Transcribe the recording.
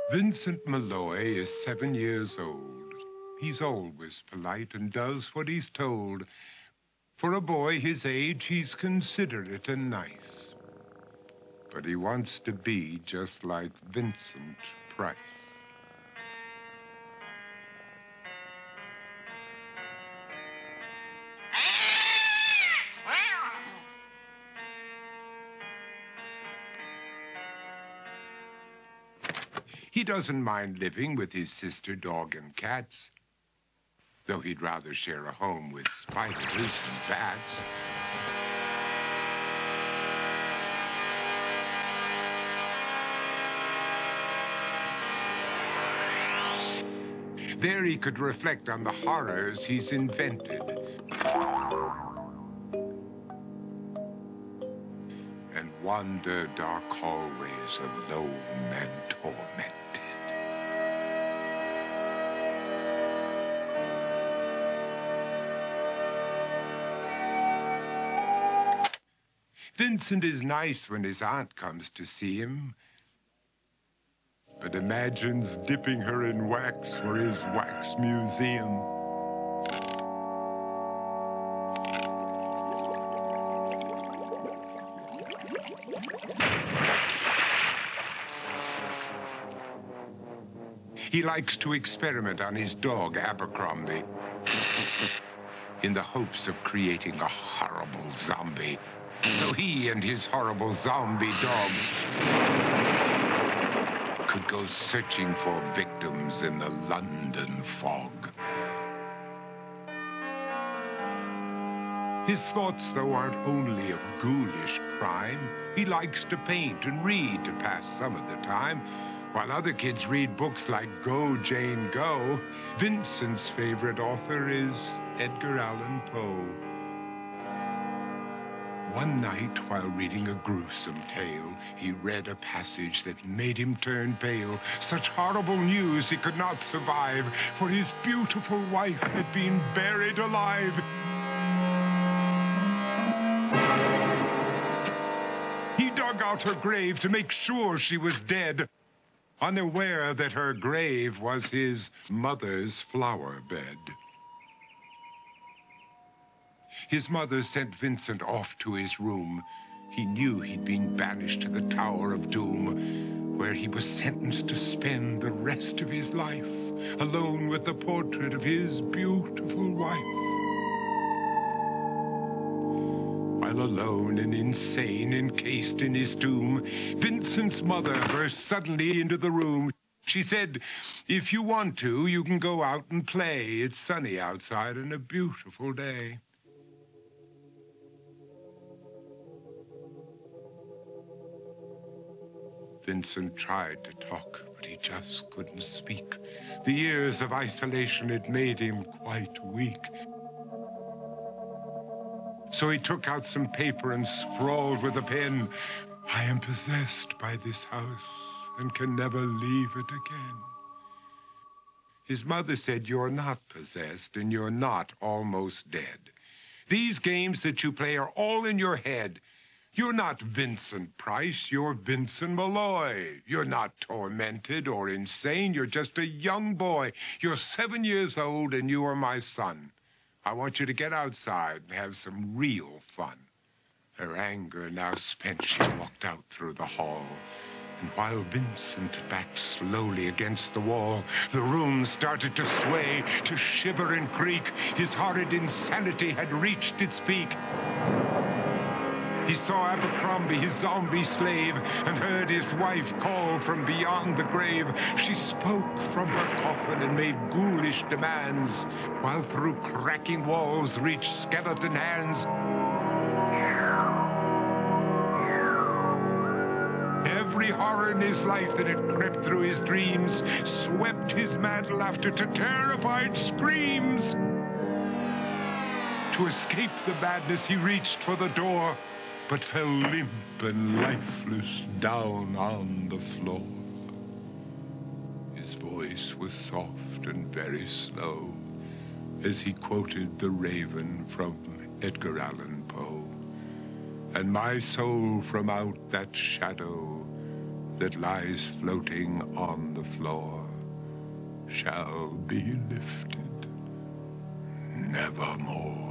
Vincent Malloy is 7 years old. He's always polite and does what he's told. For a boy his age, he's considerate and nice. But he wants to be just like Vincent Price. He doesn't mind living with his sister, dog, and cats, though he'd rather share a home with spiders and bats. There he could reflect on the horrors he's invented and wander dark hallways alone and tormented. Vincent is nice when his aunt comes to see him, but imagines dipping her in wax for his wax museum. He likes to experiment on his dog, Abercrombie, in the hopes of creating a horrible zombie, so he and his horrible zombie dog could go searching for victims in the London fog. His thoughts, though, aren't only of ghoulish crime. He likes to paint and read to pass some of the time. While other kids read books like Go, Jane, Go, Vincent's favorite author is Edgar Allan Poe. One night, while reading a gruesome tale, he read a passage that made him turn pale. Such horrible news he could not survive, for his beautiful wife had been buried alive. He dug out her grave to make sure she was dead, unaware that her grave was his mother's flower bed. His mother sent Vincent off to his room. He knew he'd been banished to the Tower of Doom, where he was sentenced to spend the rest of his life alone with the portrait of his beautiful wife. While alone and insane, encased in his tomb, Vincent's mother burst suddenly into the room. She said, "If you want to, you can go out and play. It's sunny outside and a beautiful day." Vincent tried to talk, but he just couldn't speak. The years of isolation had made him quite weak. So he took out some paper and scrawled with a pen, "I am possessed by this house and can never leave it again." His mother said, "You're not possessed and you're not almost dead. These games that you play are all in your head. You're not Vincent Price, you're Vincent Malloy. You're not tormented or insane, you're just a young boy. You're 7 years old and you are my son. I want you to get outside and have some real fun." Her anger now spent, she walked out through the hall. And while Vincent backed slowly against the wall, the room started to sway, to shiver and creak. His horrid insanity had reached its peak. He saw Abercrombie, his zombie slave, and heard his wife call from beyond the grave. She spoke from her coffin and made ghoulish demands, while through cracking walls reached skeleton hands. Every horror in his life that had crept through his dreams swept his mad laughter to terrified screams. To escape the madness, he reached for the door, but fell limp and lifeless down on the floor. His voice was soft and very slow as he quoted The Raven from Edgar Allan Poe. "And my soul from out that shadow that lies floating on the floor shall be lifted nevermore.